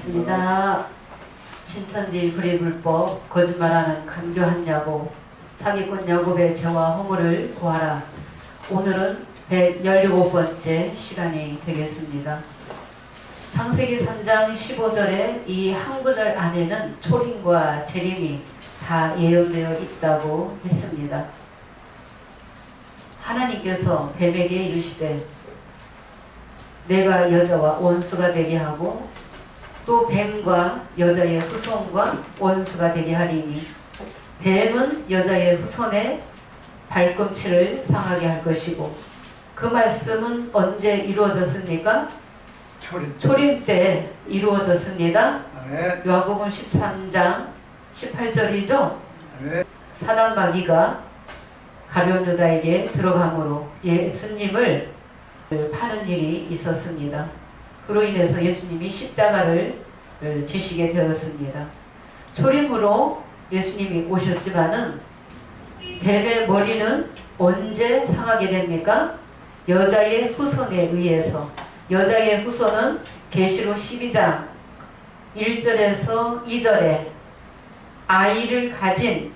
반갑습니다. 신천지 불의불법 거짓말하는 간교한 야곱 사기꾼 야곱의 죄와 허물을 구하라. 오늘은 117번째 시간이 되겠습니다. 창세기 3장 15절에 이 한 구절 안에는 초림과 재림이 다 예언되어 있다고 했습니다. 하나님께서 뱀에게 이르시되 내가 여자와 원수가 되게 하고 또 뱀과 여자의 후손과 원수가 되게 하리니 뱀은 여자의 후손의 발꿈치를 상하게 할 것이고, 그 말씀은 언제 이루어졌습니까? 초림 때 이루어졌습니다. 요한복음 13장 18절이죠. 사단 마귀가 가룟 유다에게 들어감으로 예수님을 파는 일이 있었습니다. 그로 인해서 예수님이 십자가를 지시게 되었습니다. 초림으로 예수님이 오셨지만은 뱀의 머리는 언제 상하게 됩니까? 여자의 후손에 의해서. 여자의 후손은 계시록 12장 1절에서 2절에 아이를 가진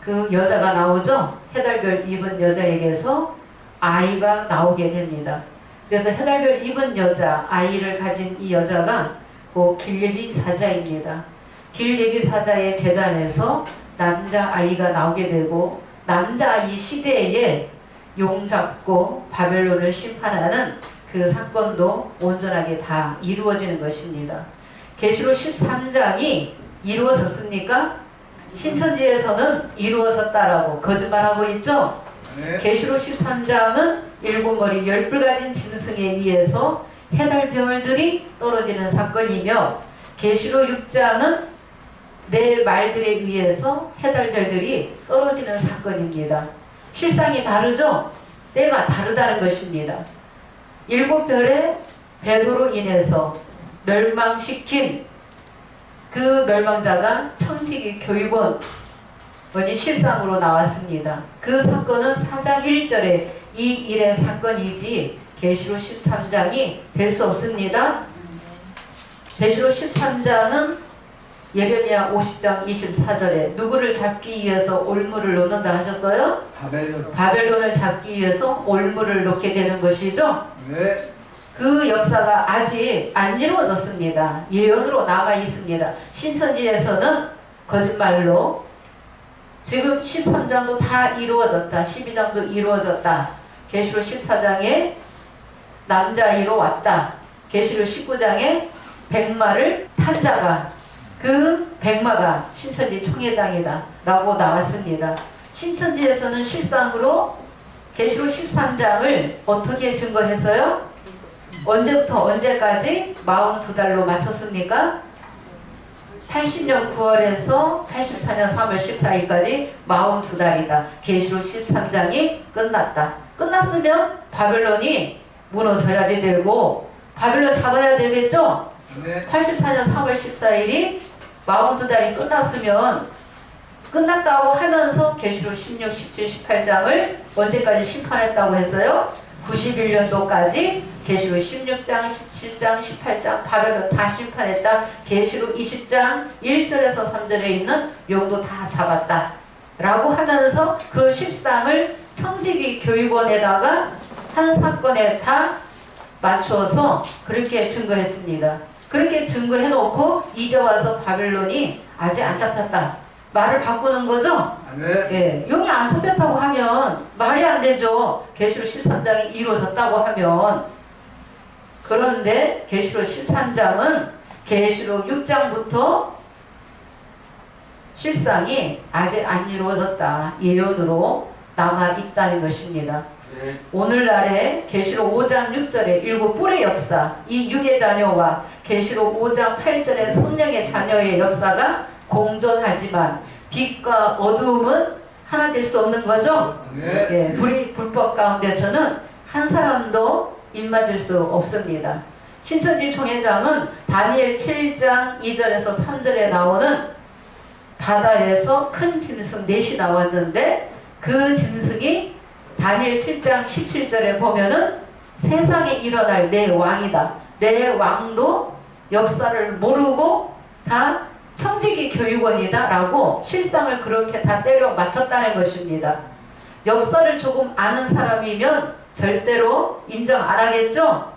그 여자가 나오죠. 해달별 입은 여자에게서 아이가 나오게 됩니다. 그래서 해달별 입은 여자, 아이를 가진 이 여자가 길레비 사자입니다. 길레비 사자의 제단에서 남자아이가 나오게 되고, 남자아이 시대에 용 잡고 바벨론을 심판하는 그 사건도 온전하게 다 이루어지는 것입니다. 계시록 13장이 이루어졌습니까? 신천지에서는 이루어졌다라고 거짓말하고 있죠? 계시록 13장은 일곱 머리 10뿔 가진 짐승에 의해서 해달별들이 떨어지는 사건이며, 계시록 6장은 네 말들에 의해서 해달별들이 떨어지는 사건입니다. 실상이 다르죠? 때가 다르다는 것입니다. 일곱 별의 배도로 인해서 멸망시킨 그 멸망자가 청지기 교육원이 실상으로 나왔습니다. 그 사건은 4장 1절에 이 일의 사건이지 계시록 13장이 될 수 없습니다. 계시록 13장은 예레미야 50장 24절에 누구를 잡기 위해서 올무를 놓는다 하셨어요? 바벨론을 잡기 위해서 올무를 놓게 되는 것이죠. 네. 그 역사가 아직 안 이루어졌습니다. 예언으로 남아 있습니다. 신천지에서는 거짓말로 지금 13장도 다 이루어졌다, 12장도 이루어졌다, 계시록 14장에 남자아이로 왔다, 계시록 19장에 백마를 탄 자가, 그 백마가 신천지 총회장이다 라고 나왔습니다. 신천지에서는 실상으로 계시록 13장을 어떻게 증거했어요? 언제부터 언제까지 42달로 맞췄습니까? 80년 9월에서 84년 3월 14일까지 42달이다. 계시록 13장이 끝났다. 끝났으면 바벨론이 무너져야지 되고 바벨론 잡아야 되겠죠? 네. 84년 3월 14일이 42달이 끝났으면 끝났다고 하면서 계시록 16, 17, 18장을 언제까지 심판했다고 했어요? 91년도까지 계시록 16장, 17장, 18장 바벨론 다 심판했다. 계시록 20장 1절에서 3절에 있는 용도 다 잡았다 라고 하면서 그 실상을 청지기 교육원에다가 한 사건에 다 맞추어서 그렇게 증거했습니다. 그렇게 증거해놓고 이제 와서 바벨론이 아직 안 잡혔다 말을 바꾸는 거죠? 네. 예, 용이 안 잡혔다고 하면 말이 안 되죠. 계시록 13장이 이루어졌다고 하면. 그런데 계시록 13장은 계시록 6장부터 실상이 아직 안 이루어졌다, 예언으로 남아있다는 것입니다. 네. 오늘날에 계시록 5장 6절의 일곱 뿔의 역사, 이 육의 자녀와 계시록 5장 8절의 성령의 자녀의 역사가 공존하지만 빛과 어두움은 하나 될 수 없는 거죠. 네. 예, 불법 가운데서는 한 사람도 입맞을 수 없습니다. 신천지 총회장은 다니엘 7장 2절에서 3절에 나오는 바다에서 큰 짐승 넷이 나왔는데, 그 짐승이 다니엘 7장 17절에 보면은 세상에 일어날 내 왕이다. 내 왕도 역사를 모르고 다 청지기 교육원이다라고 실상을 그렇게 다 때려 맞췄다는 것입니다. 역사를 조금 아는 사람이면 절대로 인정 안 하겠죠?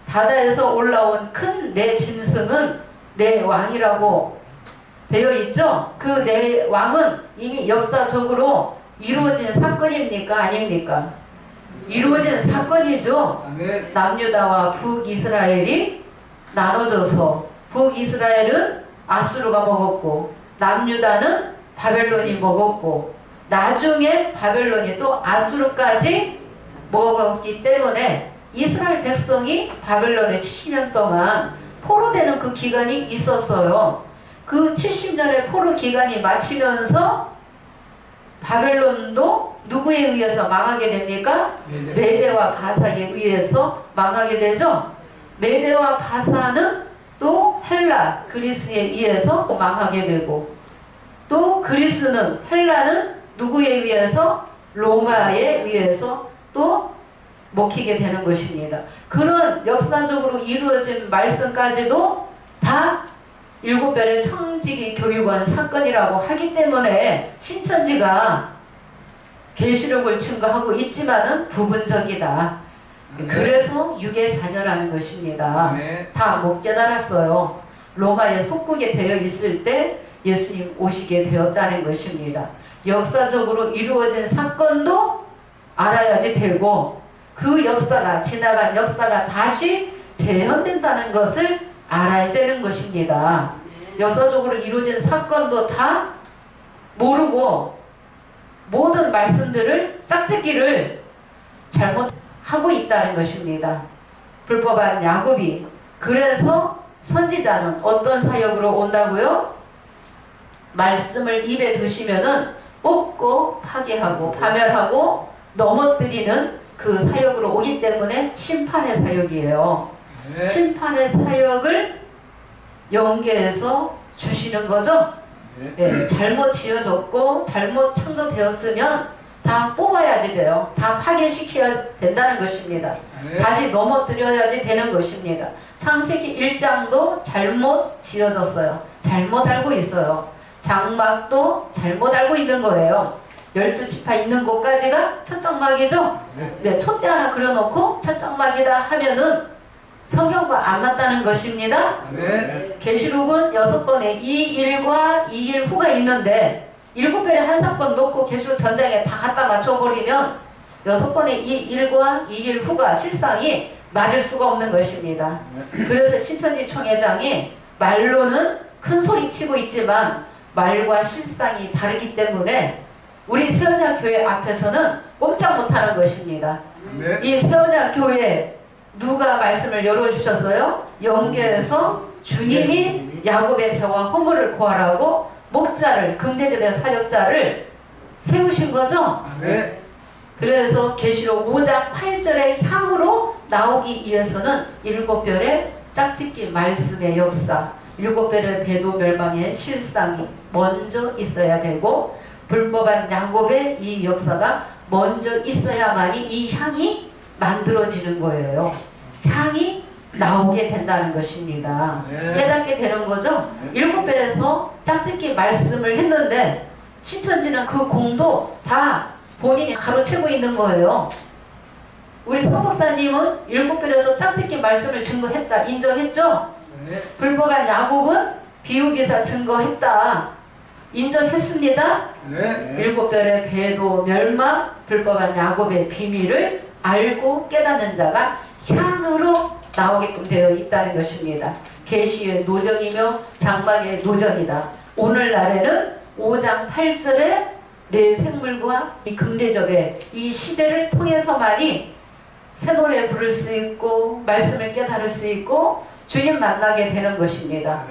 바다에서 올라온 큰 내 짐승은 내 왕이라고 되어 있죠? 그 내 왕은 이미 역사적으로 이루어진 사건입니까? 아닙니까? 이루어진 사건이죠. 남유다와 북이스라엘이 나눠져서 북이스라엘은 아수르가 먹었고 남유다는 바벨론이 먹었고 나중에 바벨론이 또 아수르까지 먹었기 때문에 이스라엘 백성이 바벨론에 70년 동안 포로되는 그 기간이 있었어요. 그 70년의 포로 기간이 마치면서 바벨론도 누구에 의해서 망하게 됩니까? 메대와 바사에 의해서 망하게 되죠. 메대와 바사는 또 헬라, 그리스에 의해서 망하게 되고 또 그리스는 헬라는 누구에 의해서? 로마에 의해서 또 먹히게 되는 것입니다. 그런 역사적으로 이루어진 말씀까지도 다 7별의 청지기 교육원 사건이라고 하기 때문에 신천지가 계시록을 증거하고 있지만은 부분적이다. 그래서 육의 자녀라는 것입니다. 다 못 깨달았어요. 로마의 속국에 되어 있을 때 예수님 오시게 되었다는 것입니다. 역사적으로 이루어진 사건도 알아야지 되고 그 역사가 지나간 역사가 다시 재현된다는 것을 알아야 되는 것입니다. 역사적으로 이루어진 사건도 다 모르고 모든 말씀들을 짝짓기를 잘못하고 있다는 것입니다. 불법한 야곱이. 그래서 선지자는 어떤 사역으로 온다고요? 말씀을 입에 두시면은 뽑고 파괴하고 파멸하고 넘어뜨리는 그 사역으로 오기 때문에 심판의 사역이에요. 심판의 사역을 연계해서 주시는 거죠. 잘못 지어졌고 잘못 창조되었으면 다 뽑아야지 돼요. 다 파괴시켜야 된다는 것입니다. 다시 넘어뜨려야지 되는 것입니다. 창세기 1장도 잘못 지어졌어요. 잘못 알고 있어요. 장막도 잘못 알고 있는 거예요. 12지파 있는 곳까지가 첫장막이죠. 네, 촛대 하나 그려놓고 첫장막이다 하면은 성경과 안 맞다는 것입니다. 계시록은 6번에 2일과 2일 후가 있는데 7별의 한 사건 놓고 계시록 전장에 다 갖다 맞춰버리면 6번의 2일과 2일 후가 실상이 맞을 수가 없는 것입니다. 그래서 신천지 총회장이 말로는 큰 소리 치고 있지만 말과 실상이 다르기 때문에 우리 세언약 교회 앞에서는 꼼짝 못하는 것입니다. 이 세언약 교회 누가 말씀을 열어주셨어요? 연계해서 주님이 야곱의 죄와 허물을 고하라고 목자를, 금대접의 사역자를 세우신 거죠? 그래서 계시록 5장 8절의 향으로 나오기 위해서는 7별의 짝짓기 말씀의 역사, 7별의 배도 멸망의 실상이 먼저 있어야 되고 불법한 야곱의 이 역사가 먼저 있어야만이 이 향이 만들어지는 거예요. 향이 나오게 된다는 것입니다. 깨닫게 되는 거죠. 7별에서 짝짓기 말씀을 했는데 신천지는 그 공도 다 본인이 가로채고 있는 거예요. 우리 서목사님은 7별에서 짝짓기 말씀을 증거했다. 인정했죠? 불법한 야곱은 비유기사 증거했다. 인정했습니다. 7별의 배도 멸망, 불법한 야곱의 비밀을 알고 깨닫는 자가 향으로 나오게끔 되어 있다는 것입니다. 계시의 노정이며 장막의 노정이다. 오늘날에는 5장 8절에 내 생물과 이 금대접의 이 시대를 통해서만이 새 노래 부를 수 있고 말씀을 깨달을 수 있고 주님 만나게 되는 것입니다.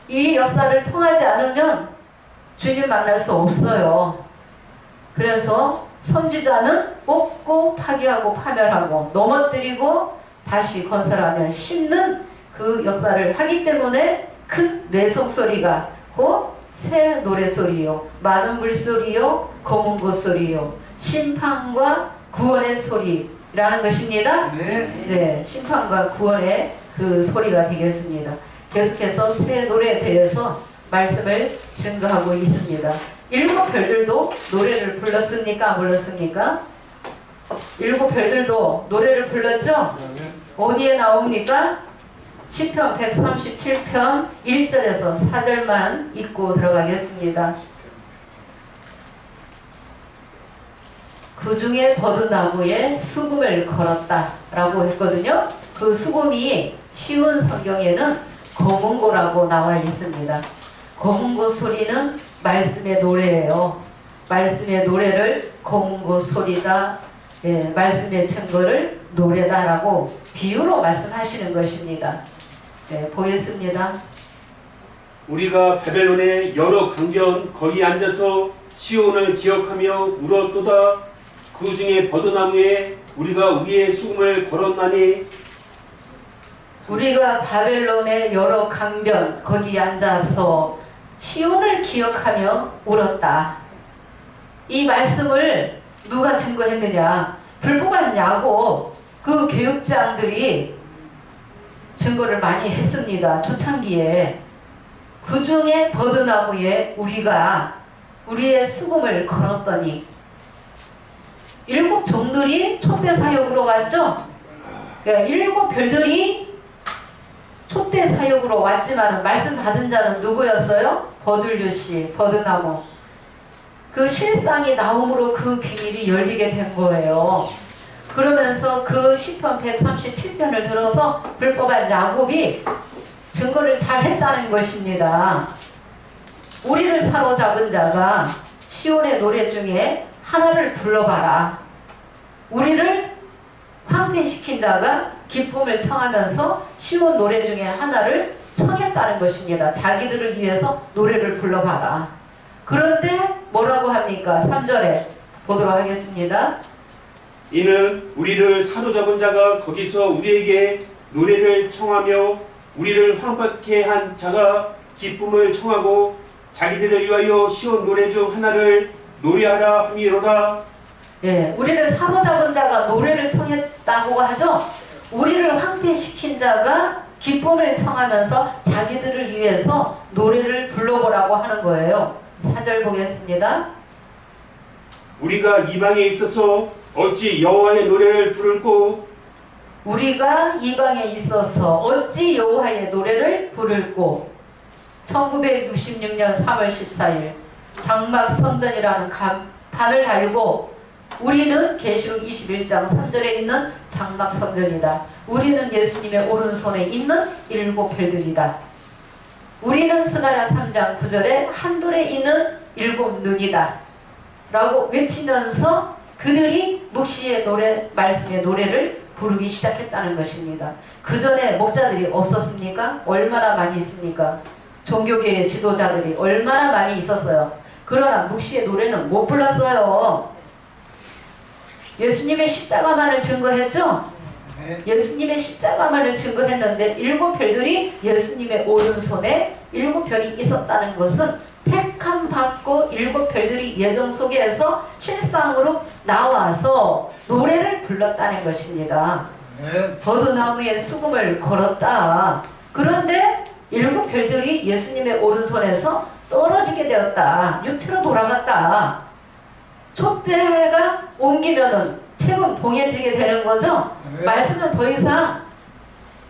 이 역사를 통하지 않으면 주님 만날 수 없어요. 그래서 선지자는 뽑고 파괴하고 파멸하고 넘어뜨리고 다시 건설하며 심는 그 역사를 하기 때문에 큰 뇌속소리가 곧 새 노래소리요, 많은 물소리요, 검은 곳소리요, 심판과 구원의 소리라는 것입니다. 네, 심판과 구원의 그 소리가 되겠습니다. 계속해서 새 노래에 대해서 말씀을 증거하고 있습니다. 일곱 별들도 노래를 불렀습니까? 안 불렀습니까? 일곱 별들도 노래를 불렀죠? 어디에 나옵니까? 시편 137편 1절에서 4절만 읽고 들어가겠습니다. 그 중에 버드나무에 수금을 걸었다 라고 했거든요. 그 수금이 쉬운 성경에는 거문고라고 나와 있습니다. 거문고 소리는 말씀의 노래예요. 말씀의 노래를 거문고 소리다, 말씀의 증거를 노래다라고 비유로 말씀하시는 것입니다. 보겠습니다. 우리가 바벨론의 여러 강변 거기 앉아서 시온을 기억하며 울었도다. 그 중에 버드나무에 우리가 우리의 수금을 걸었나니. 우리가 바벨론의 여러 강변 거기 앉아서 시온을 기억하며 울었다. 이 말씀을 누가 증거했느냐? 불법한 야곱 그 교육장들이 증거를 많이 했습니다. 초창기에. 그 중에 버드나무에 우리가 우리의 수금을 걸었더니 일곱 종들이 촛대 사역으로 왔죠. 그러니까 일곱 별들이 촛대 사역으로 왔지만 말씀 받은 자는 누구였어요? 버들류씨, 버드나무. 그 실상이 나옴으로 그 비밀이 열리게 된 거예요. 그러면서 그 시편 137편을 들어서 불법한 야곱이 증거를 잘 했다는 것입니다. 우리를 사로잡은 자가 시온의 노래 중에 하나를 불러봐라. 우리를 황폐시킨 자가 기쁨을 청하면서 시온 노래 중에 하나를 청했다는 것입니다. 자기들을 위해서 노래를 불러봐라. 그런데 뭐라고 합니까? 3절에 보도록 하겠습니다. 이는 우리를 사로잡은 자가 거기서 우리에게 노래를 청하며 우리를 황폐케 한 자가 기쁨을 청하고 자기들을 위하여 시온 노래 중 하나를 노래하라 함이로다. 우리를 사로잡은 자가 노래를 청했다고 하죠. 우리를 황폐시킨 자가 기쁨을 청하면서 자기들을 위해서 노래를 불러보라고 하는 거예요. 4절 보겠습니다. 우리가 이방에 있어서 어찌 여호와의 노래를 부를꼬. 우리가 이방에 있어서 어찌 여호와의 노래를 부를꼬. 1966년 3월 14일 장막 성전이라는 판을 달고 우리는 계시록 21장 3절에 있는 장막 성전이다. 우리는 예수님의 오른손에 있는 일곱 별들이다. 우리는 스가랴 3장 9절에 한돌에 있는 일곱 눈이다 라고 외치면서 그들이 묵시의 노래, 말씀의 노래를 부르기 시작했다는 것입니다. 그 전에 목자들이 없었습니까? 얼마나 많이 있습니까? 종교계의 지도자들이 얼마나 많이 있었어요. 그러나 묵시의 노래는 못 불렀어요. 예수님의 십자가만을 증거했죠? 예수님의 십자가만을 증거했는데 일곱 별들이 예수님의 오른손에 일곱 별이 있었다는 것은 택함 받고 일곱 별들이 예정 속에서 실상으로 나와서 노래를 불렀다는 것입니다. 버드나무에 수금을 걸었다. 그런데 일곱 별들이 예수님의 오른손에서 떨어지게 되었다. 육체로 돌아갔다. 촛대가 옮기면은 책은 봉해지게 되는 거죠. 말씀은 더 이상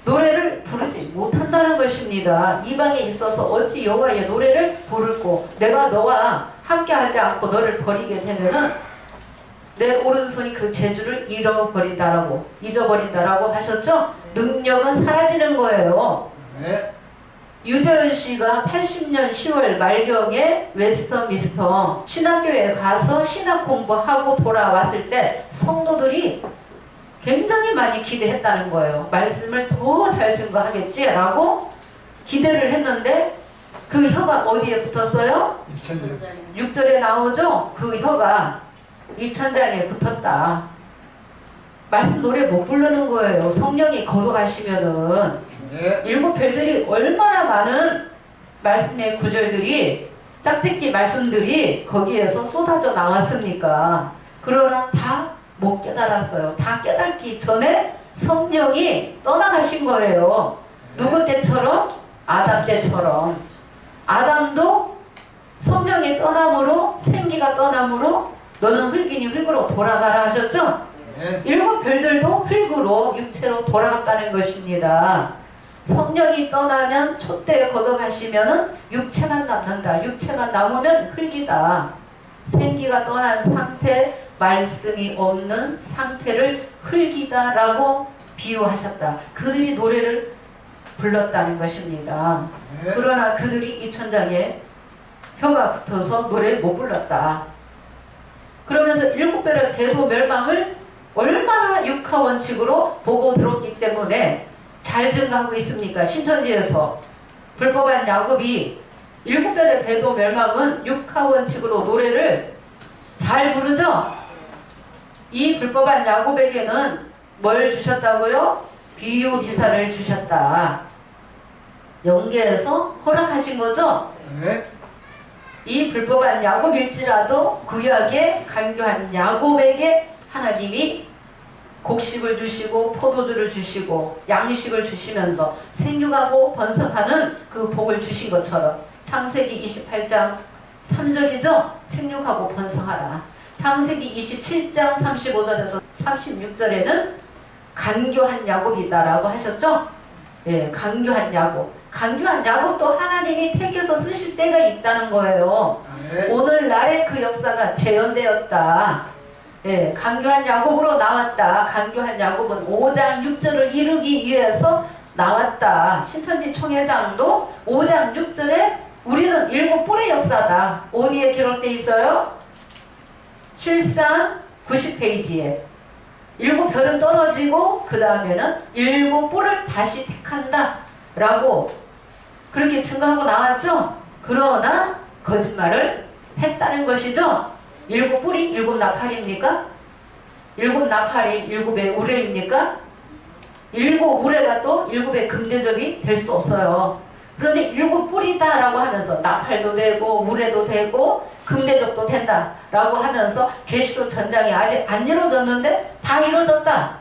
노래를 부르지 못한다는 것입니다. 이방에 있어서 어찌 여호와의 노래를 부를꼬. 내가 너와 함께하지 않고 너를 버리게 되면은 내 오른손이 그 재주를 잃어버린다라고, 잊어버린다라고 하셨죠. 능력은 사라지는 거예요. 유재현 씨가 80년 10월 말경에 웨스터미스터 신학교에 가서 신학 공부하고 돌아왔을 때 성도들이 굉장히 많이 기대했다는 거예요. 말씀을 더 잘 증거하겠지라고 기대를 했는데 그 혀가 어디에 붙었어요? 6절에 나오죠? 그 혀가 입천장에 붙었다. 말씀 노래 못 부르는 거예요. 성령이 걷어가시면은. 일곱 별들이 얼마나 많은 말씀의 구절들이 짝짓기 말씀들이 거기에서 쏟아져 나왔습니까? 그러나 다 못 깨달았어요. 다 깨닫기 전에 성령이 떠나가신 거예요. 누구 때처럼? 아담 때처럼. 아담도 성령이 떠남으로, 생기가 떠남으로 너는 흙이니 흙으로 돌아가라 하셨죠? 일곱 별들도 흙으로, 육체로 돌아갔다는 것입니다. 성령이 떠나면 촛대에 걷어가시면은 육체만 남는다. 육체만 남으면 흙이다. 생기가 떠난 상태, 말씀이 없는 상태를 흙이다라고 비유하셨다. 그들이 노래를 불렀다는 것입니다. 그러나 그들이 입천장에 혀가 붙어서 노래를 못 불렀다. 그러면서 일곱 별의 대도 멸망을 얼마나 육하 원칙으로 보고 들었기 때문에 잘 증가하고 있습니까? 신천지에서 불법한 야곱이 일곱 별의 배도 멸망은 육하 원칙으로 노래를 잘 부르죠? 이 불법한 야곱에게는 뭘 주셨다고요? 비유 기사를 주셨다. 영계에서 허락하신 거죠? 이 불법한 야곱일지라도 구약에 간교한 야곱에게 하나님이 곡식을 주시고 포도주를 주시고 양식을 주시면서 생육하고 번성하는 그 복을 주신 것처럼 창세기 28장 3절이죠. 생육하고 번성하라. 창세기 27장 35절에서 36절에는 간교한 야곱이다라고 하셨죠. 예, 간교한 야곱. 간교한 야곱도 하나님이 택해서 쓰실 때가 있다는 거예요. 오늘날의 그 역사가 재현되었다. 예, 간교한 야곱으로 나왔다. 간교한 야곱은 5장 6절을 이루기 위해서 나왔다. 신천지 총회장도 5장 6절에 우리는 일곱 뿔의 역사다. 어디에 기록되어 있어요? 실상 90페이지에 일곱 별은 떨어지고 그 다음에는 일곱 뿔을 다시 택한다 라고 그렇게 증거하고 나왔죠. 그러나 거짓말을 했다는 것이죠. 일곱 뿔이 일곱 나팔입니까? 일곱 나팔이 일곱의 우레입니까? 일곱 우레가 또 일곱의 금대접이 될 수 없어요. 그런데 일곱 뿔이다 라고 하면서 나팔도 되고 우레도 되고 금대접도 된다 라고 하면서 계시록 전장이 아직 안 이루어졌는데 다 이루어졌다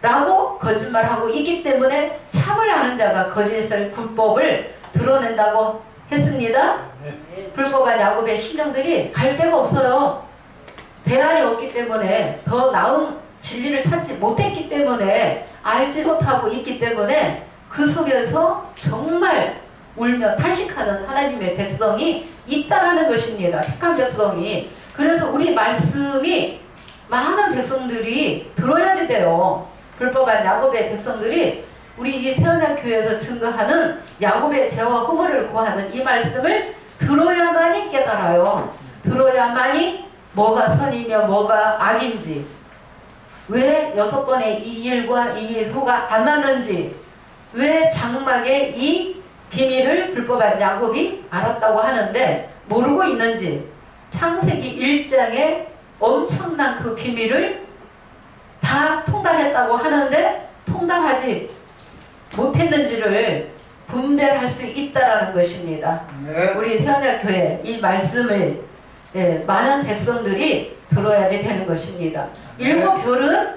라고 거짓말하고 있기 때문에 참을 아는 자가 거짓을 불법을 드러낸다고 했습니다. 불법한 야곱의 심령들이 갈 데가 없어요. 대안이 없기 때문에 더 나은 진리를 찾지 못했기 때문에 알지 못하고 있기 때문에 그 속에서 정말 울며 탄식하는 하나님의 백성이 있다라는 것입니다. 택한 백성이. 그래서 우리 말씀이 많은 백성들이 들어야지 돼요. 불법한 야곱의 백성들이 우리 이 세언약교회에서 증거하는 야곱의 죄와 허물을 고하는 이 말씀을 들어야만이 깨달아요. 들어야만이 뭐가 선이며 뭐가 악인지, 왜 6번의 이 일과 이 일 후가 안 왔는지, 왜 장막에 이 비밀을 불법한 야곱이 알았다고 하는데 모르고 있는지, 창세기 1장에 엄청난 그 비밀을 다 통달했다고 하는데 통달하지 못했는지를 분별할 수 있다라는 것입니다. 우리 세언약교회 이 말씀을 많은 백성들이 들어야지 되는 것입니다. 일곱 별은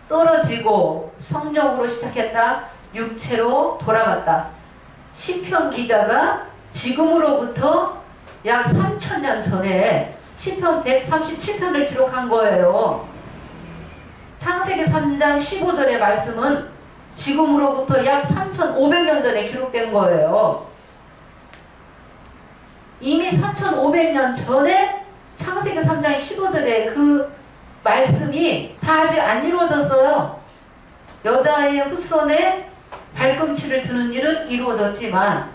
떨어지고 성령으로 시작했다. 육체로 돌아갔다. 시편 기자가 지금으로부터 약 3000년 전에 시편 137편을 기록한 거예요. 창세기 3장 15절의 말씀은 지금으로부터 약 3500년 전에 기록된 거예요. 이미 3500년 전에 창세기 3장 15절에 그 말씀이 다 아직 안 이루어졌어요. 여자의 후손에 발꿈치를 드는 일은 이루어졌지만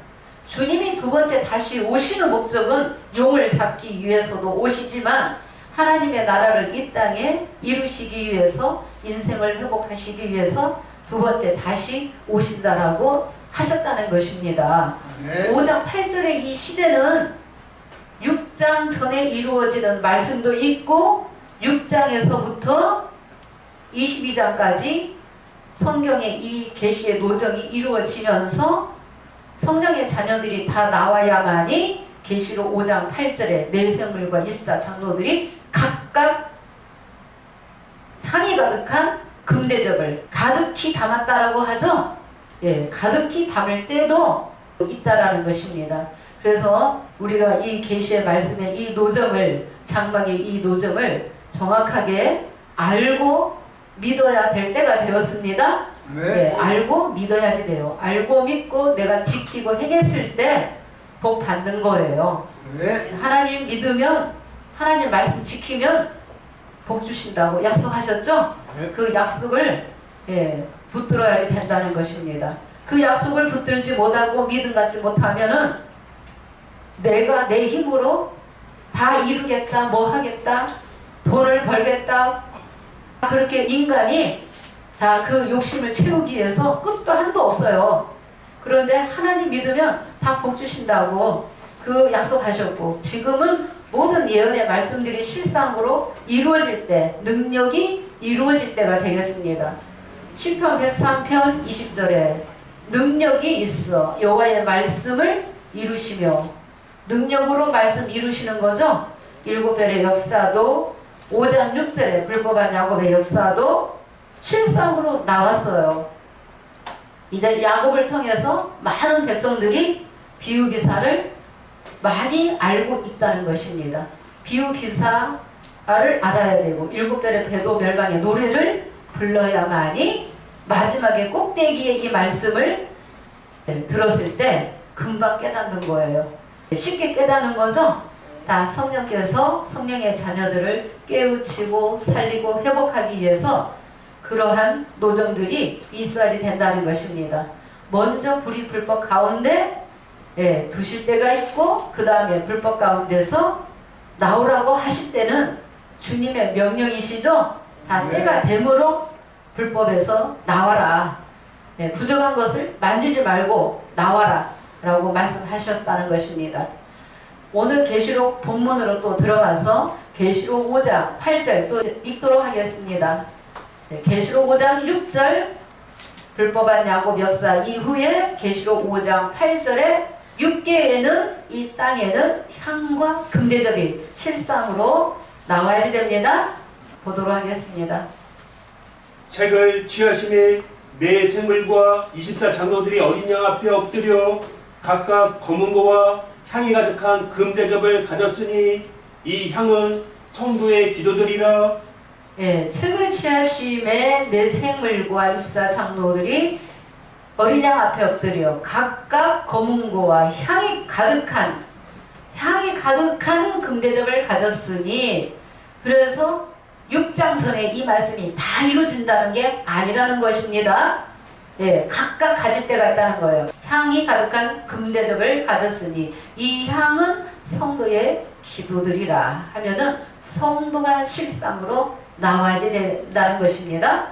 주님이 두 번째 다시 오시는 목적은 용을 잡기 위해서도 오시지만 하나님의 나라를 이 땅에 이루시기 위해서 인생을 회복하시기 위해서 두 번째 다시 오신다라고 하셨다는 것입니다. 5장 8절의 이 시대는 6장 전에 이루어지는 말씀도 있고 6장에서부터 22장까지 성경의 이 계시의 노정이 이루어지면서 성령의 자녀들이 다 나와야만이 계시록 5장 8절에 내생물과 24장로들이 각각 향이 가득한 금 금대접을 가득히 담았다라고 하죠. 예, 가득히 담을 때도 있다라는 것입니다. 그래서 우리가 이 계시의 말씀의 이 노점을, 장막의 이 노점을 정확하게 알고 믿어야 될 때가 되었습니다. 네, 알고 믿어야지 돼요. 알고 믿고 내가 지키고 행했을 때 복 받는 거예요. 네. 하나님 믿으면, 하나님 말씀 지키면 복 주신다고 약속하셨죠? 네. 그 약속을 붙들어야 된다는 것입니다. 그 약속을 붙들지 못하고 믿음 갖지 못하면은 내가 내 힘으로 다 이루겠다, 뭐 하겠다, 돈을 벌겠다, 그렇게 인간이 다 그 욕심을 채우기 위해서 끝도 한도 없어요. 그런데 하나님 믿으면 다 복 주신다고 그 약속하셨고, 지금은 모든 예언의 말씀들이 실상으로 이루어질 때, 능력이 이루어질 때가 되겠습니다. 시편 103편 20절에 능력이 있어 여호와의 말씀을 이루시며, 능력으로 말씀 이루시는 거죠. 일곱 별의 역사도 5장 6절에 불법한 야곱의 역사도 실상으로 나왔어요. 이제 야곱을 통해서 많은 백성들이 비유 기사를 많이 알고 있다는 것입니다. 비유 기사를 알아야 되고, 일곱 별의 배도 멸망의 노래를 불러야만이 마지막에 꼭대기에 이 말씀을 들었을 때 금방 깨닫는 거예요. 쉽게 깨닫는 거죠. 다 성령께서 성령의 자녀들을 깨우치고 살리고 회복하기 위해서 그러한 노정들이 있어야 된다는 것입니다. 먼저 불이 불법 가운데 두실 때가 있고, 그 다음에 불법 가운데서 나오라고 하실 때는 주님의 명령이시죠. 다 때가 되므로 불법에서 나와라, 부정한 것을 만지지 말고 나와라 라고 말씀하셨다는 것입니다. 오늘 계시록 본문으로 또 들어가서 계시록 5장 8절 또 읽도록 하겠습니다. 계시록 5장 6절 불법한 야곱 역사 이후에 계시록 5장 8절에 6계에는 이 땅에는 향과 금대접이 실상으로 나와야지 됩니다. 보도록 하겠습니다. 책을 취하심에 네 생물과 24장로들이 어린 양 앞에 엎드려 각각 검은 거와 향이 가득한 금대접을 가졌으니 이 향은 성도의 기도들이라. 책을 취하심에 네 생물과 24장로들이 어린 양 앞에 엎드려 각각 검은고와 향이 가득한 금대접을 가졌으니, 그래서 6장 전에 이 말씀이 다 이루어진다는 게 아니라는 것입니다. 각각 가질 때가 있다는 거예요. 향이 가득한 금대접을 가졌으니 이 향은 성도의 기도들이라 하면은 성도가 실상으로 나와야지 된다는 것입니다.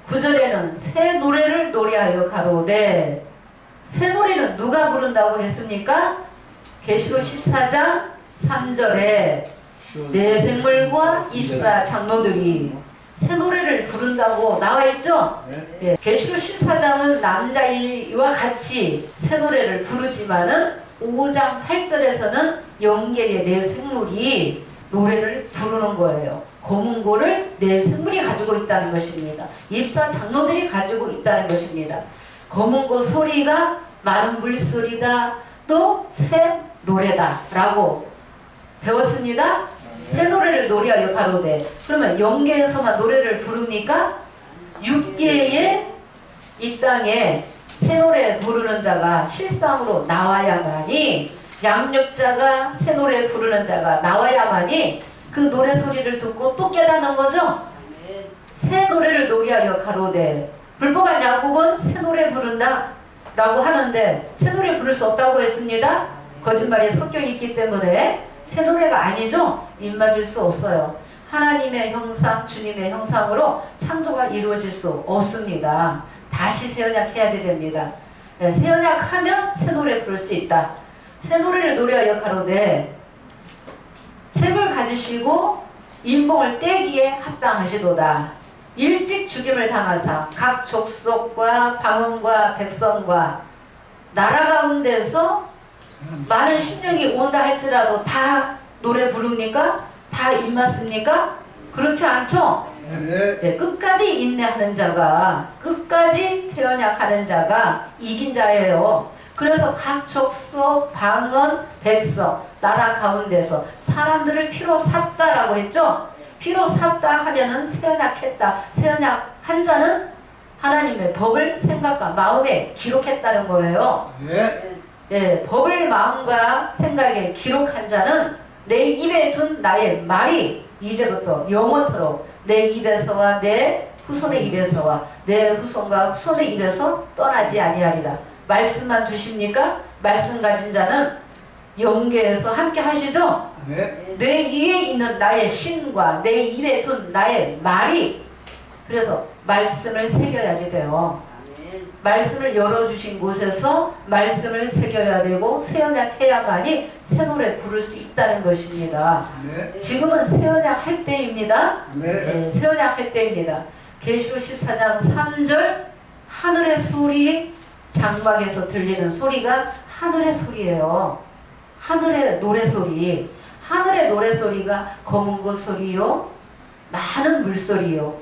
9절에는 새 노래를 노래하여 가로되, 새 노래는 누가 부른다고 했습니까? 계시록 14장 3절에 네 생물과 24장로들이 새 노래를 부른다고 나와 있죠? 계시록 14장은 남자와 같이 새 노래를 부르지만은 5장 8절에서는 영계의 네 생물이 노래를 부르는 거예요. 검은고를 네 생물이 가지고 있다는 것입니다. 24장로들이 가지고 있다는 것입니다. 검은고 소리가 마른 물소리다, 또 새 노래다 라고 배웠습니다. 새 노래를 노래하여 가로되, 그러면 영계에서만 노래를 부릅니까? 6계의 이 땅에 새 노래 부르는 자가 실상으로 나와야만이, 양육자가 새 노래 부르는 자가 나와야만이 그 노래 소리를 듣고 또 깨닫는 거죠. 새 노래를 노래하여 가로되, 불법한 야곱은 새 노래 부른다 라고 하는데 새 노래 부를 수 없다고 했습니다. 거짓말이 섞여 있기 때문에 새 노래가 아니죠. 입맞을 수 없어요. 하나님의 형상, 주님의 형상으로 창조가 이루어질 수 없습니다. 다시 새 언약 해야지 됩니다. 새 언약 하면 새 노래 부를 수 있다. 새 노래를 노래하여 가로되, 책을 가지시고 인봉을 떼기에 합당하시도다. 일찍 죽임을 당하사 각 족속과 방언과 백성과 나라 가운데서 많은 심령이 온다 할지라도 다 노래 부릅니까? 다 입맞습니까? 그렇지 않죠? 네. 예, 끝까지 인내하는 자가, 끝까지 새 언약하는 자가 이긴 자예요. 그래서 각 족속, 방언, 백성, 나라 가운데서 사람들을 피로 샀다라고 했죠? 피로 샀다 하면은 새 언약했다. 새 언약한 자는 하나님의 법을 생각과 마음에 기록했다는 거예요. 네. 예, 법을 마음과 생각에 기록한 자는 내 입에 둔 나의 말이 이제부터 영원토록 내 입에서와 내 후손의 입에서와 내 후손과 후손의 입에서 떠나지 아니하리라. 말씀만 주십니까? 말씀 가진 자는 영계에서 함께 하시죠? 네. 내 위에 있는 나의 신과 내 입에 둔 나의 말이, 그래서 말씀을 새겨야지 돼요. 말씀을 열어주신 곳에서 말씀을 새겨야 되고 새 언약 해야만이 새 노래 부를 수 있다는 것입니다. 네. 지금은 새 언약 할 때입니다. 네. 새 언약 할 때입니다. 계시록 14장 3절, 하늘의 소리, 장막에서 들리는 소리가 하늘의 소리예요. 하늘의 노래소리. 하늘의 노래소리가 검은 것 소리요, 많은 물소리요,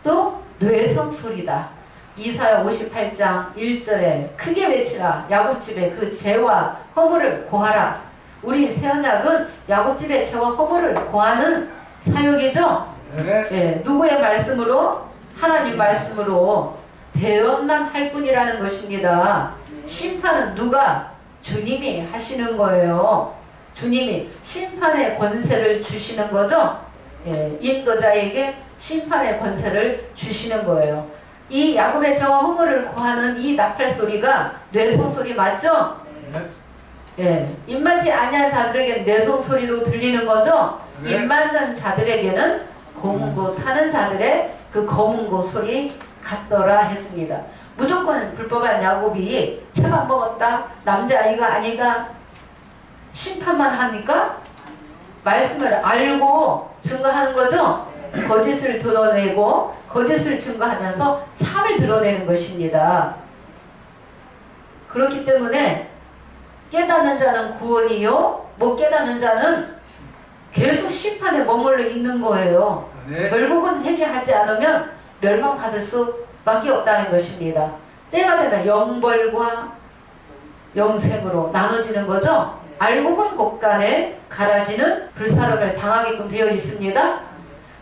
또 뇌성 소리다. 이사야 58장 1절에 크게 외치라. 야곱집에 그 죄와 허물을 고하라. 우리 새언약은 야곱집의 죄와 허물을 고하는 사역이죠. 네. 예, 누구의 말씀으로? 하나님 말씀으로 대언만 할 뿐이라는 것입니다. 심판은 누가? 주님이 하시는 거예요. 주님이 심판의 권세를 주시는 거죠. 예, 인도자에게 심판의 권세를 주시는 거예요. 이 야곱의 죄와 허물을 고하는 이 나팔 소리가 뇌성 소리 맞죠? 네. 예, 입맞지 아니한 자들에게 뇌성 소리로 들리는 거죠. 네. 입맞는 자들에게는 검은 고 타는 자들의 그 검은 고 소리 같더라 했습니다. 무조건 불법한 야곱이 채만 먹었다, 남자아이가 아니다, 심판만 하니까 말씀을 알고 증거하는 거죠. 거짓을 드러내고 거짓을 증거하면서 참을 드러내는 것입니다. 그렇기 때문에 깨닫는 자는 구원이요, 못 깨닫는 자는 계속 심판에 머물러 있는 거예요. 네. 결국은 회개하지 않으면 멸망받을 수밖에 없다는 것입니다. 때가 되면 영벌과 영생으로 나눠지는 거죠. 알곡은 곳간에 갈아지는 불사름을 당하게끔 되어 있습니다.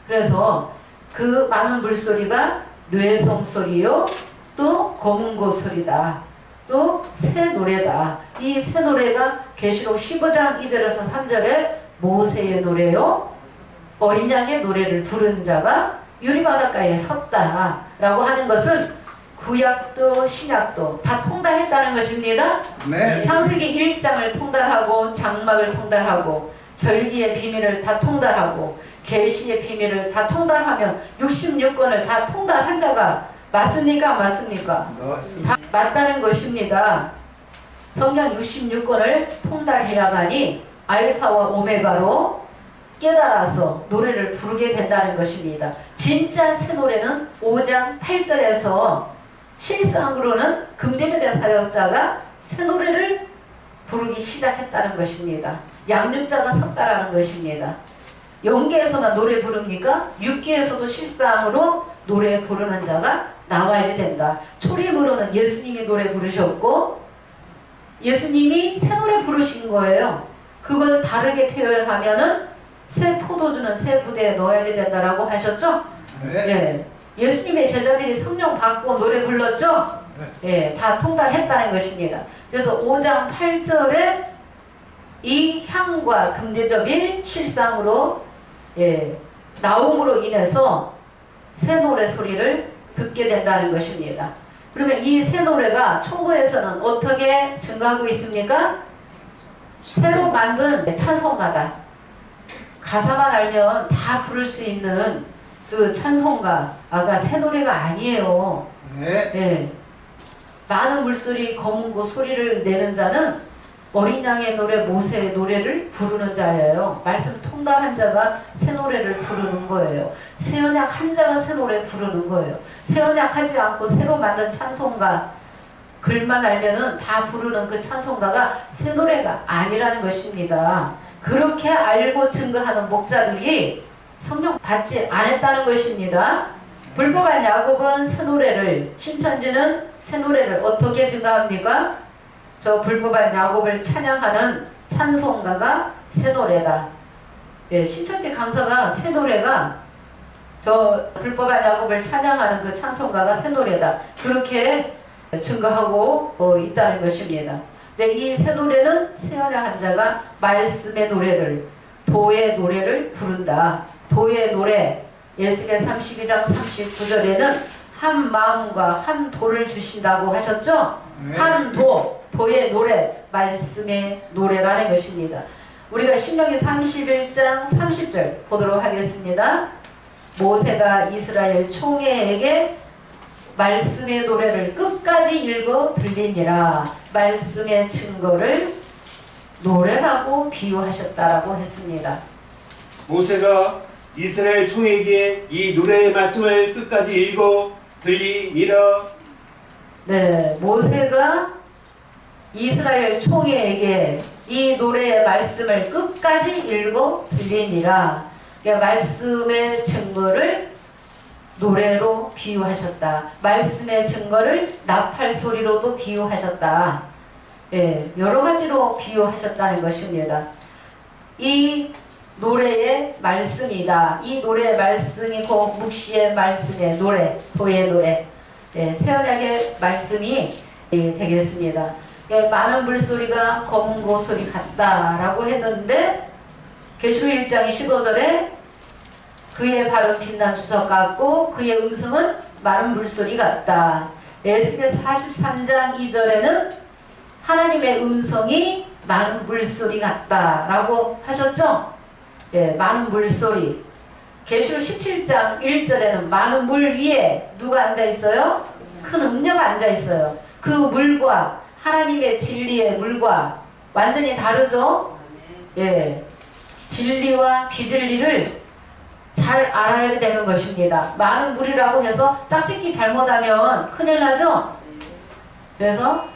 그래서 그 많은 물소리가 뇌성 소리요, 또 검은 고 소리다, 또 새 노래다. 이 새 노래가 계시록 15장 2절에서 3절에 모세의 노래요, 어린 양의 노래를 부른 자가 유리바닷가에 섰다라고 하는 것은 구약도 신약도 다 통달했다는 것입니다. 네. 창세기 1장을 통달하고 장막을 통달하고 절기의 비밀을 다 통달하고 계시의 비밀을 다 통달하면 66권을 다 통달한 자가 맞습니까? 안 맞습니까? 다 맞다는 것입니다. 성경 66권을 통달해야만이 알파와 오메가로 깨달아서 노래를 부르게 된다는 것입니다. 진짜 새 노래는 5장 8절에서 실상으로는 금대접의 사역자가 새 노래를 부르기 시작했다는 것입니다. 양육자가 섰다라는 것입니다. 영계에서만 노래 부릅니까? 육계에서도 실상으로 노래 부르는 자가 나와야지 된다. 초림으로는 예수님이 노래 부르셨고 예수님이 새 노래 부르신 거예요. 그걸 다르게 표현하면은 새 포도주는 새 부대에 넣어야지 된다라고 하셨죠? 네. 예. 예수님의 제자들이 성령 받고 노래 불렀죠? 예, 다 통달했다는 것입니다. 그래서 5장 8절에 이 향과 금대접이 실상으로 나옴으로 인해서 새 노래 소리를 듣게 된다는 것입니다. 그러면 이 새 노래가 천국에서는 어떻게 증가하고 있습니까? 새로 만든 찬송가다. 가사만 알면 다 부를 수 있는 그 찬송가가 새 노래가 아니에요. 네. 예. 많은 물소리, 검은 고 소리를 내는 자는 어린 양의 노래, 모세의 노래를 부르는 자예요. 말씀 통달한 자가 새 노래를 부르는 거예요. 새 언약 한 자가 새 노래 부르는 거예요. 새 언약 하지 않고 새로 만든 찬송가, 글만 알면은 다 부르는 그 찬송가가 새 노래가 아니라는 것입니다. 그렇게 알고 증거하는 목자들이 성령 받지 않았다는 것입니다. 불법한 야곱은 새 노래를, 신천지는 새 노래를 어떻게 증가합니까? 저 불법한 야곱을 찬양하는 찬송가가 새 노래다. 예, 신천지 강사가 새 노래가 저 불법한 야곱을 찬양하는 그 찬송가가 새 노래다. 그렇게 증거하고 있다는 것입니다. 근데 이 새 노래는 세언의 한 자가 말씀의 노래를, 도의 노래를 부른다. 도의 노래, 예수께 32장 39절에는 한 마음과 한 도를 주신다고 하셨죠? 네. 한 도, 도의 노래, 말씀의 노래라는 것입니다. 우리가 신명기 31장 30절 보도록 하겠습니다. 모세가 이스라엘 총회에게 말씀의 노래를 끝까지 읽어 들리니라. 말씀의 증거를 노래라고 비유하셨다라고 했습니다. 모세가 이스라엘 총회에게 이 노래의 말씀을 끝까지 읽어 들리니라. 네, 모세가 이스라엘 총회에게 이 노래의 말씀을 끝까지 읽어 들리니라. 그러니까 말씀의 증거를 노래로 비유하셨다. 말씀의 증거를 나팔 소리로도 비유하셨다. 예, 여러 가지로 비유하셨다는 것입니다. 이 노래의 말씀이다. 이 노래의 말씀이 곧 묵시의 말씀의 노래, 도의 노래, 예, 새언약의 말씀이 되겠습니다. 예, 많은 물소리가 검은 고소리 같다라고 했는데 계시록 1장 15절에 그의 발은 빛난 주석 같고 그의 음성은 많은 물소리 같다. 에스겔 43장 2절에는 하나님의 음성이 많은 물소리 같다라고 하셨죠? 예, 많은 물소리. 계시록 17장 1절에는 많은 물 위에 누가 앉아 있어요? 큰 음녀가 앉아 있어요. 그 물과 하나님의 진리의 물과 완전히 다르죠? 예, 진리와 비진리를 잘 알아야 되는 것입니다. 많은 물이라고 해서 짝짓기 잘못하면 큰일 나죠? 그래서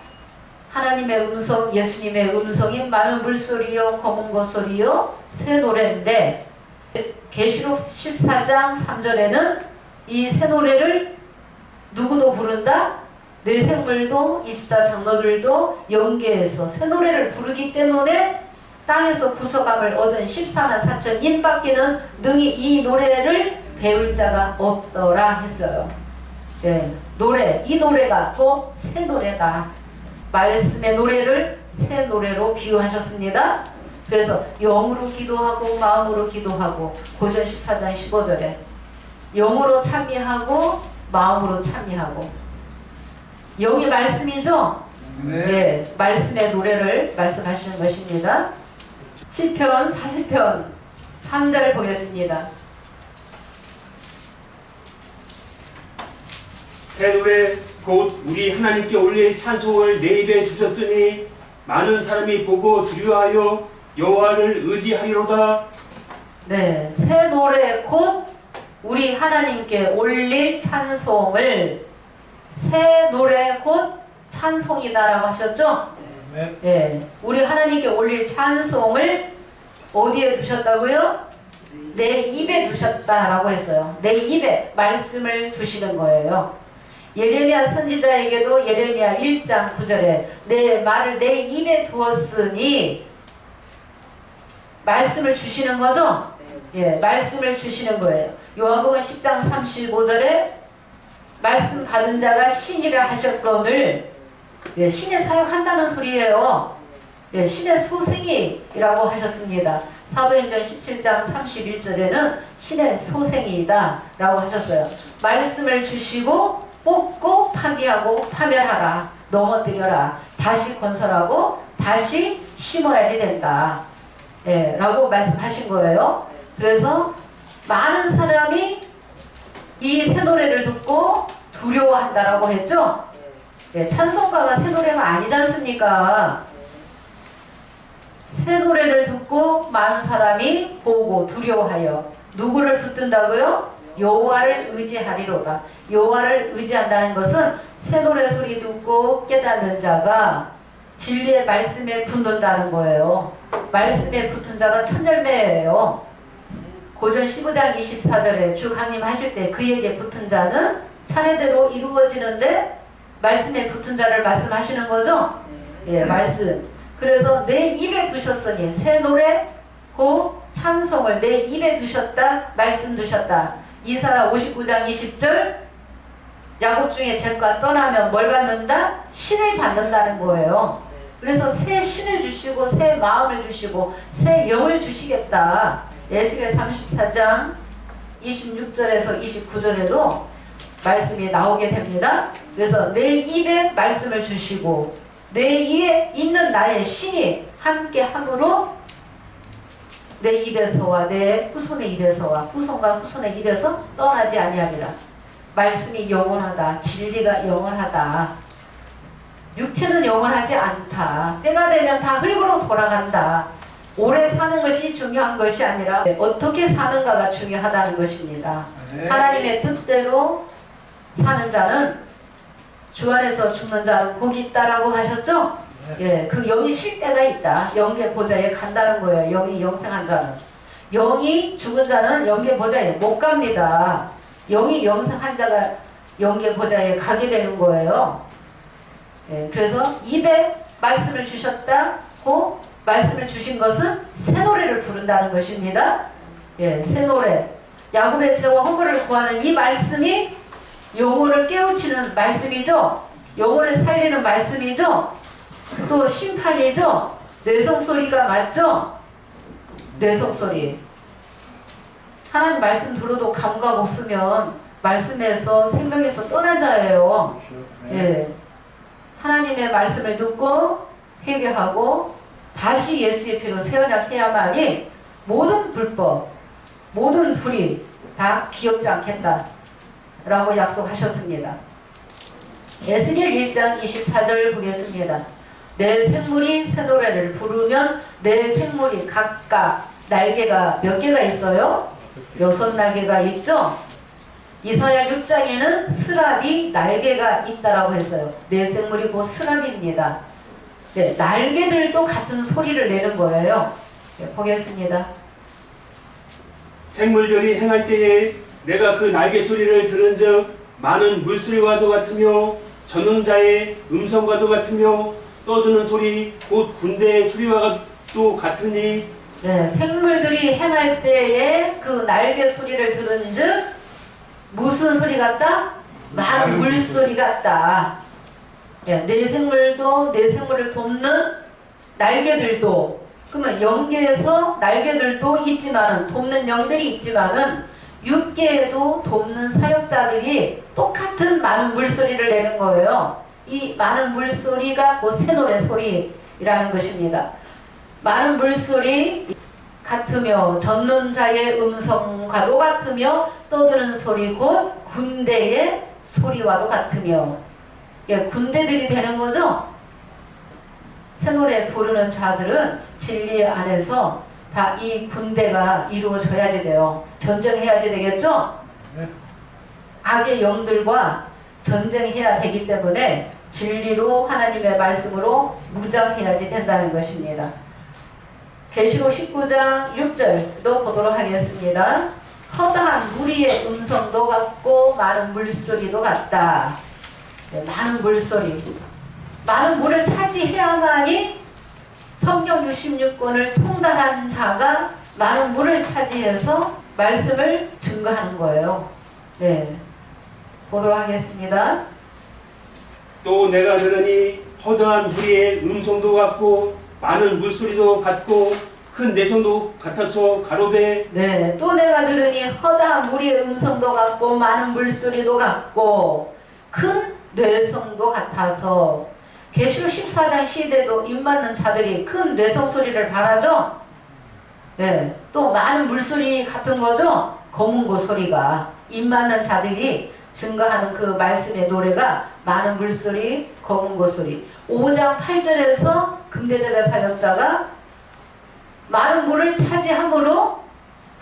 하나님의 음성, 예수님의 음성이 많은 물소리요, 검은 고소리요, 새 노래인데 계시록 14장 3절에는 이 새 노래를 누구도 부른다? 뇌생물도 24 장로들도 영계에서 새 노래를 부르기 때문에 땅에서 구속함을 얻은 14만 4천 인밖에는 능히 이 노래를 배울 자가 없더라 했어요. 예, 노래, 이 노래가 또 새 노래다. 말씀의 노래를 새 노래로 비유하셨습니다. 그래서 영으로 기도하고 마음으로 기도하고 고전 14장 15절에 영으로 찬미하고 마음으로 찬미하고 영이 말씀이죠? 네. 예, 말씀의 노래를 말씀하시는 것입니다. 시편 40편 3절을 보겠습니다. 새 노래 곧 우리 하나님께 올릴 찬송을 내 입에 주셨으니 많은 사람이 보고 두려워하여 여호와를 의지하리로다. 네, 새 노래 곧 우리 하나님께 올릴 찬송을 새 노래 곧 찬송이다라고 하셨죠? 네. 예, 우리 하나님께 올릴 찬송을 어디에 두셨다고요? 내 입에 두셨다라고 했어요. 내 입에 말씀을 두시는 거예요. 예레미야 선지자에게도 예레미야 1장 9절에 내 말을 내 입에 두었으니 말씀을 주시는 거죠? 예, 말씀을 주시는 거예요. 요한복음 10장 35절에 말씀 받은 자가 신이라 하셨거늘, 예, 신에 사역한다는 소리예요. 예, 신의 소생이라고 하셨습니다. 사도행전 17장 31절에는 신의 소생이다 라고 하셨어요. 말씀을 주시고 뽑고 파기하고 파멸하라, 넘어뜨려라, 다시 건설하고 다시 심어야지 된다, 예, 라고 말씀하신 거예요. 그래서 많은 사람이 이 새 노래를 듣고 두려워한다라고 했죠. 예, 찬송가가 새 노래가 아니지 않습니까? 새 노래를 듣고 많은 사람이 보고 두려워하여 누구를 붙든다고요? 여호와를 의지하리로다. 여호와를 의지한다는 것은 새 노래 소리 듣고 깨닫는 자가 진리의 말씀에 붙는다는 거예요. 말씀에 붙은 자가 첫 열매예요. 고전 15장 24절에 주 강림하실 때 그에게 붙은 자는 차례대로 이루어지는데 말씀에 붙은 자를 말씀하시는 거죠? 예, 말씀. 그래서 내 입에 두셨으니 새 노래 고 찬송을 내 입에 두셨다, 말씀 두셨다. 이사야 59장 20절 야곱 중에 잭과 떠나면 뭘 받는다? 신을 받는다는 거예요. 그래서 새 신을 주시고 새 마음을 주시고 새 영을 주시겠다. 에스겔 34장 26절에서 29절에도 말씀이 나오게 됩니다. 그래서 내 입에 말씀을 주시고 내 입에 있는 나의 신이 함께 함으로 내 입에서와 내 후손의 입에서와 후손과 후손의 입에서 떠나지 아니하리라. 말씀이 영원하다. 진리가 영원하다. 육체는 영원하지 않다. 때가 되면 다 흙으로 돌아간다. 오래 사는 것이 중요한 것이 아니라 어떻게 사는가가 중요하다는 것입니다. 하나님의 뜻대로 사는 자는 주 안에서 죽는 자는 복이 있다라고 하셨죠? 예, 그 영이 쉴 때가 있다. 영계 보좌에 간다는 거예요. 영이 영생한 자는. 영이 죽은 자는 영계 보좌에 못 갑니다. 영이 영생한 자가 영계 보좌에 가게 되는 거예요. 예, 그래서 입에 말씀을 주셨다고 말씀을 주신 것은 새 노래를 부른다는 것입니다. 예, 새 노래. 야곱의 죄와 허물을 구하는 이 말씀이 영혼을 깨우치는 말씀이죠. 영혼을 살리는 말씀이죠. 또 심판이죠. 뇌성소리가 맞죠? 뇌성소리. 하나님 말씀 들어도 감각 없으면 말씀에서 생명에서 떠난 자예요. 예. 하나님의 말씀을 듣고 회개하고 다시 예수의 피로 새 언약해야만이 모든 불법, 모든 불의 다 기억지 않겠다 라고 약속하셨습니다. 에스겔 1장 24절 보겠습니다. 내 생물이 새 노래를 부르면 내 생물이 각각 날개가 몇 개가 있어요? 6날개가 있죠? 이사야 6장에는 스랍이 날개가 있다라고 했어요. 내 생물이 곧 스랍입니다. 네, 날개들도 같은 소리를 내는 거예요. 네, 보겠습니다. 생물들이 행할 때에 내가 그 날개 소리를 들은즉 많은 물소리와도 같으며 전능자의 음성과도 같으며 떠드는 소리 곧 군대의 소리와도 같으니. 네, 생물들이 행할 때에 그 날개 소리를 들은즉 무슨 소리 같다? 많은 물소리 같다. 네, 내 생물도 내 생물을 돕는 날개들도, 그러면 영계에서 날개들도 있지만은 돕는 영들이 있지만은 육계에도 돕는 사역자들이 똑같은 많은 물소리를 내는 거예요. 이 많은 물소리가 곧 새노래 소리라는 것입니다. 많은 물소리 같으며 젖는 자의 음성과도 같으며 떠드는 소리 곧 군대의 소리와도 같으며. 예, 군대들이 되는 거죠. 새노래 부르는 자들은 진리 안에서 다 이 군대가 이루어져야지 돼요. 전쟁해야지 되겠죠? 네. 악의 영들과 전쟁해야 되기 때문에 진리로 하나님의 말씀으로 무장해야지 된다는 것입니다. 계시록 19장 6절도 보도록 하겠습니다. 허다한 무리의 음성도 같고 많은 물소리도 같다. 네, 많은 물소리. 많은 물을 차지해야만이 성경 66권을 통달한 자가 많은 물을 차지해서 말씀을 증거하는 거예요. 네, 보도록 하겠습니다. 또 내가 들으니 허다한 무리의 음성도 같고 많은 물소리도 같고 큰 내성도 같아서 가로되. 네, 또 내가 들으니 허다한 무리의 음성도 같고 많은 물소리도 같고 큰 뇌성도 같아서. 계시록 14장 시대도 입맞는 자들이 큰 뇌성 소리를 발하죠. 네, 또 많은 물소리 같은 거죠. 검은고 소리가 입맞는 자들이 증거하는 그 말씀의 노래가 많은 물소리, 검은고 소리. 5장 8절에서 금대접의 사역자가 많은 물을 차지함으로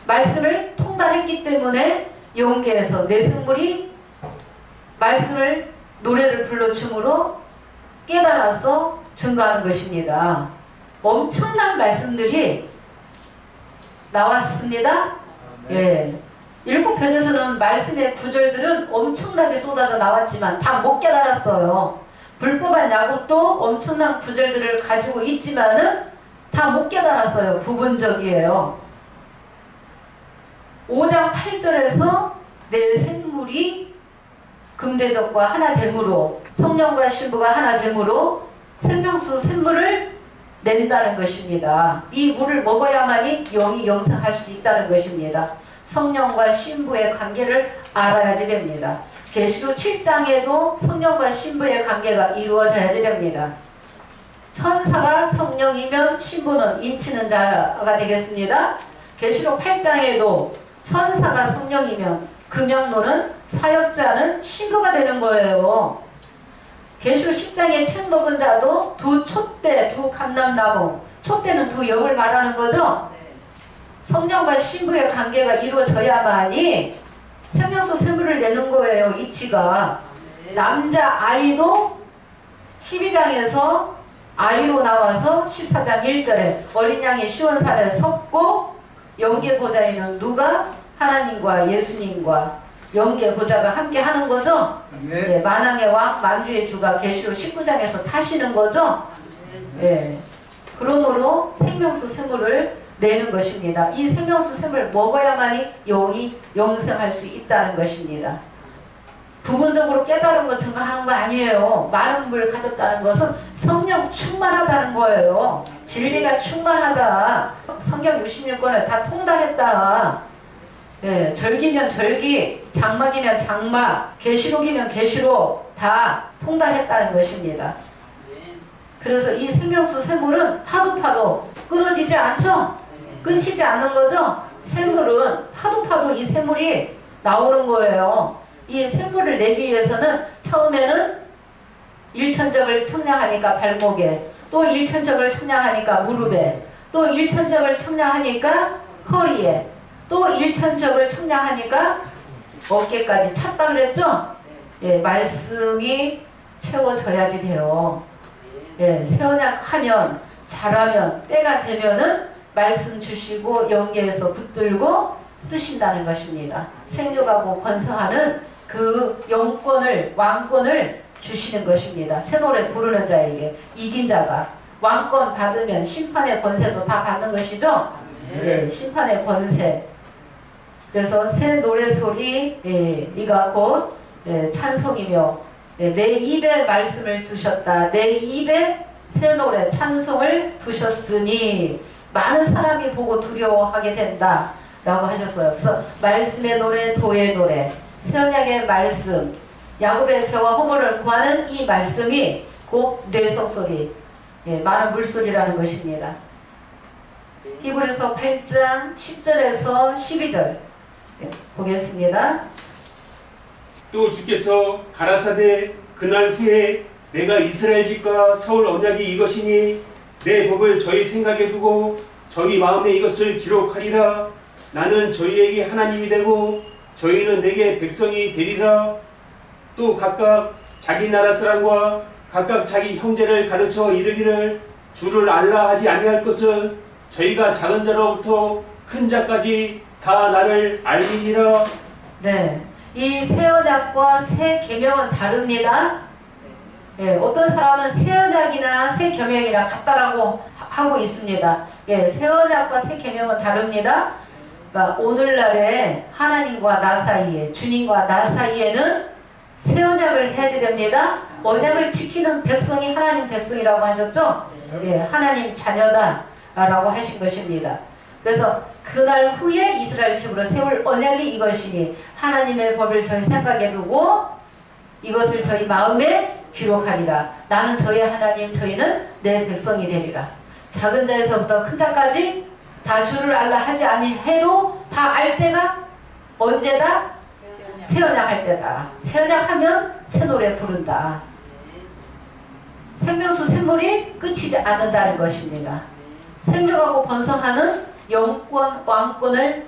말씀을 통달했기 때문에 영계에서 내생물이 말씀을 노래를 불러춤으로 깨달아서 증거하는 것입니다. 엄청난 말씀들이 나왔습니다. 예. 7편에서는 말씀의 구절들은 엄청나게 쏟아져 나왔지만 다 못 깨달았어요. 불법한 야곱도 엄청난 구절들을 가지고 있지만은 다 못 깨달았어요. 부분적이에요. 5장 8절에서 내 생물이 금대접과 하나 됨으로 성령과 신부가 하나 됨으로 생명수 샘물을 낸다는 것입니다. 이 물을 먹어야만이 영이 영생할 수 있다는 것입니다. 성령과 신부의 관계를 알아야지 됩니다. 계시록 7장에도 성령과 신부의 관계가 이루어져야지 됩니다. 천사가 성령이면 신부는 인치는 자가 되겠습니다. 계시록 8장에도 천사가 성령이면 금양로는 사역자는 신부가 되는 거예요. 계시록 10장에 책 먹은 자도 두 촛대, 두 감람나무, 촛대는 두 영을 말하는 거죠. 성령과 신부의 관계가 이루어져야만이 생명수 샘물을 내는 거예요. 이치가. 남자 아이도 12장에서 아이로 나와서 14장 1절에 어린 양이 시온산에 섰고 영계 보좌에는 누가? 하나님과 예수님과 영계 보좌가 함께 하는 거죠. 예, 만왕의 왕 만주의 주가 계시록 19장에서 타시는 거죠. 예. 그러므로 생명수 샘물을 내는 것입니다. 이 생명수 샘을 먹어야만이 영이 영생할 수 있다는 것입니다. 부분적으로 깨달은 것 증거하는 거 아니에요. 많은 물 가졌다는 것은 성령 충만하다는 거예요. 진리가 충만하다. 성경 66권을 다 통달했다. 예, 절기면 절기, 장막이면 장막, 계시록이면 계시록 다 통달했다는 것입니다. 그래서 이 생명수 샘물은 파도 끊어지지 않죠? 끊치지 않는 거죠? 샘물은 파도 이 샘물이 나오는 거예요. 이 샘물을 내기 위해서는 처음에는 일천적을 청량하니까 발목에, 또 일천적을 청량하니까 무릎에, 또 일천적을 청량하니까 허리에, 또 일천적을 청량하니까 어깨까지 찼다 그랬죠? 예, 말씀이 채워져야지 돼요. 예, 새 언약하면 잘하면 때가 되면은 말씀 주시고 영계에서 붙들고 쓰신다는 것입니다. 생육하고 번성하는 그 영권을 왕권을 주시는 것입니다. 새 노래 부르는 자에게 이긴 자가 왕권 받으면 심판의 권세도 다 받는 것이죠. 예, 심판의 권세. 그래서 새 노래 소리 이가 곧 찬송이며 내 입에 말씀을 두셨다. 내 입에 새 노래 찬송을 두셨으니 많은 사람이 보고 두려워하게 된다 라고 하셨어요. 그래서 말씀의 노래, 도의 노래, 새 언약의 말씀, 야곱의 죄와 허물을 구하는 이 말씀이 곧 뇌성소리, 많은 물소리라는 것입니다. 히브리서 8장 10절에서 12절 보겠습니다. 또 주께서 가라사대 그날 후에 내가 이스라엘 집과 세울 언약이 이것이니 내 법을 저희 생각에 두고 저희 마음에 이것을 기록하리라. 나는 저희에게 하나님이 되고 저희는 내게 백성이 되리라. 또 각각 자기 나라 사람과 각각 자기 형제를 가르쳐 이르기를 주를 알라 하지 아니할 것은 저희가 작은 자로부터 큰 자까지 다 나를 알리니라. 네, 이 새 언약과 새 계명은 다릅니다. 예, 어떤 사람은 새 언약이나 새 계명이나 같다라고 하고 있습니다. 예, 새 언약과 새 계명은 다릅니다. 그러니까 오늘날에 하나님과 나 사이에, 주님과 나 사이에는 새 언약을 해야지 됩니다. 언약을 지키는 백성이 하나님 백성이라고 하셨죠? 예, 하나님 자녀다라고 하신 것입니다. 그래서 그날 후에 이스라엘 집으로 세울 언약이 이것이니 하나님의 법을 저희 생각에 두고 이것을 저희 마음에 기록하리라. 나는 저희 하나님, 저희는 내 백성이 되리라. 작은 자에서부터 큰 자까지 다 주를 알라 하지 아니해도 다 알 때가 언제다? 새 언약 할 때다. 새 언약 하면 새 노래 부른다. 생명수 샘물이 끝이지 않는다는 것입니다. 생명하고 번성하는 영권, 왕권을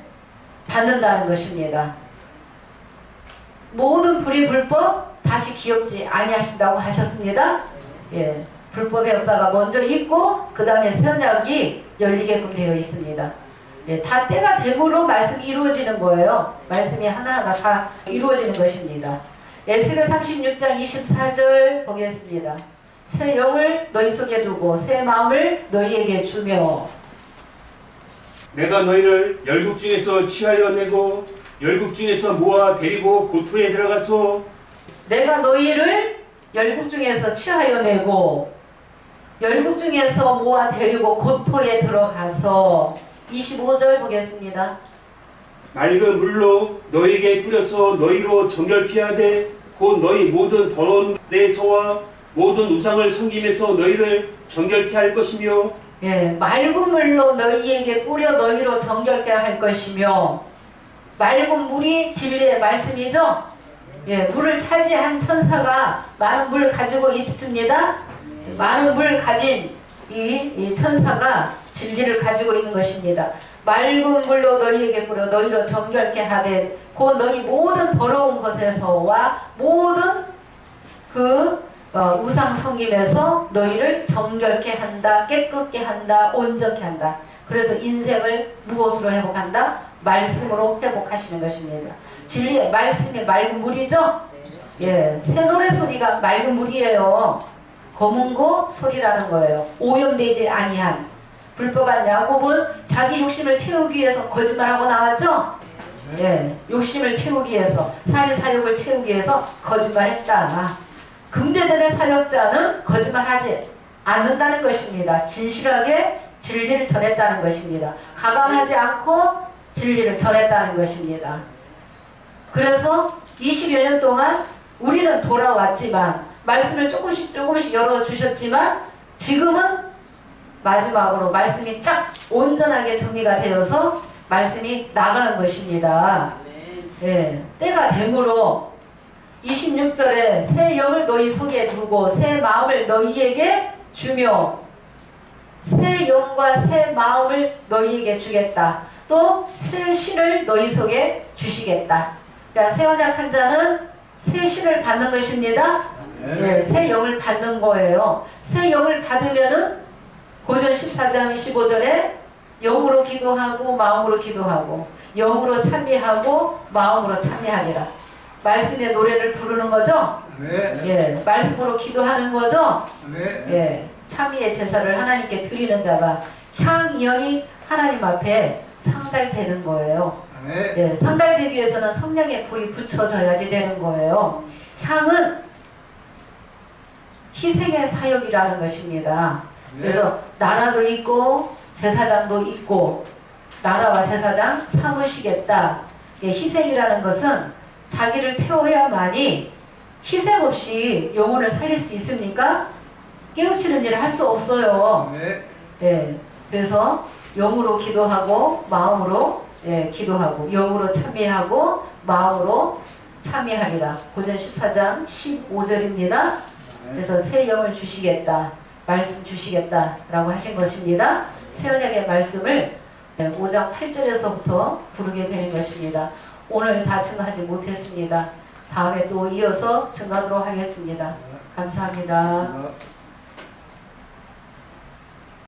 받는다는 것입니다. 모든 불의 불법 다시 기억지 아니하신다고 하셨습니다. 예, 불법의 역사가 먼저 있고 그 다음에 새 언약이 열리게끔 되어 있습니다. 예, 다 때가 됨으로 말씀이 이루어지는 거예요. 말씀이 하나하나 다 이루어지는 것입니다. 에스겔 36장 24절 보겠습니다. 새 영을 너희 속에 두고 새 마음을 너희에게 주며 내가 너희를 열국 중에서 취하여 내고 열국 중에서 모아 데리고 고토에 들어가서 내가 너희를 열국 중에서 취하여 내고 열국 중에서 모아 데리고 고토에 들어가서 25절 보겠습니다. 맑은 물로 너희에게 뿌려서 너희로 정결케 하되 곧 너희 모든 더러운 데서와 모든 우상을 섬김에서 너희를 정결케 할 것이며 예, 맑은 물로 너희에게 뿌려 너희로 정결케 할 것이며 맑은 물이 진리의 말씀이죠. 예, 물을 차지한 천사가 많은 물을 가지고 있습니다. 많은 물을 가진 이 천사가 진리를 가지고 있는 것입니다. 맑은 물로 너희에게 뿌려 너희로 정결케 하되 곧 너희 모든 더러운 것에서와 모든 우상 섬김에서 너희를 정결케 한다, 깨끗게 한다, 온전케 한다. 그래서 인생을 무엇으로 회복한다? 말씀으로 회복하시는 것입니다. 진리의 말씀이 맑은 물이죠? 예, 새 노래 소리가 맑은 물이에요. 검은고 소리라는 거예요. 오염되지 아니한. 불법한 야곱은 자기 욕심을 채우기 위해서 거짓말하고 나왔죠? 예, 욕심을 채우기 위해서, 사리사욕을 채우기 위해서 거짓말했다. 금대전의 사역자는 거짓말하지 않는다는 것입니다. 진실하게 진리를 전했다는 것입니다. 가감하지 않고 진리를 전했다는 것입니다. 그래서 20여 년 동안 우리는 돌아왔지만 말씀을 조금씩 열어주셨지만 지금은 마지막으로 말씀이 쫙 온전하게 정리가 되어서 말씀이 나가는 것입니다. 예, 때가 되므로 26절에 새 영을 너희 속에 두고 새 마음을 너희에게 주며 새 영과 새 마음을 너희에게 주겠다. 또 새 신을 너희 속에 주시겠다. 그러니까 새 언약 환자는 새 신을 받는 것입니다. 예, 새 영을 받는 거예요. 새 영을 받으면은 고전 14장 15절에 영으로 기도하고 마음으로 기도하고 영으로 찬미하고 마음으로 찬미하리라. 말씀의 노래를 부르는 거죠? 네. 예, 말씀으로 기도하는 거죠? 네. 예, 찬미의 제사를 하나님께 드리는 자가 향연이 하나님 앞에 상달되는 거예요. 네. 예, 상달되기 위해서는 성령의 불이 붙여져야지 되는 거예요. 향은 희생의 사역이라는 것입니다. 그래서 나라도 있고 제사장도 있고 나라와 제사장 삼으시겠다. 예, 희생이라는 것은 자기를 태워야만이 희생 없이 영혼을 살릴 수 있습니까? 깨우치는 일을 할 수 없어요. 네. 예, 그래서 영으로 기도하고 마음으로 기도하고 영으로 찬미하고 마음으로 찬미하리라. 고전 14장 15절입니다. 그래서 새 영을 주시겠다. 말씀 주시겠다라고 하신 것입니다. 새 언약의 말씀을 5장 8절에서부터 부르게 되는 것입니다. 오늘 다 증거하지 못했습니다. 다음에 또 이어서 증거하도록 하겠습니다. 감사합니다.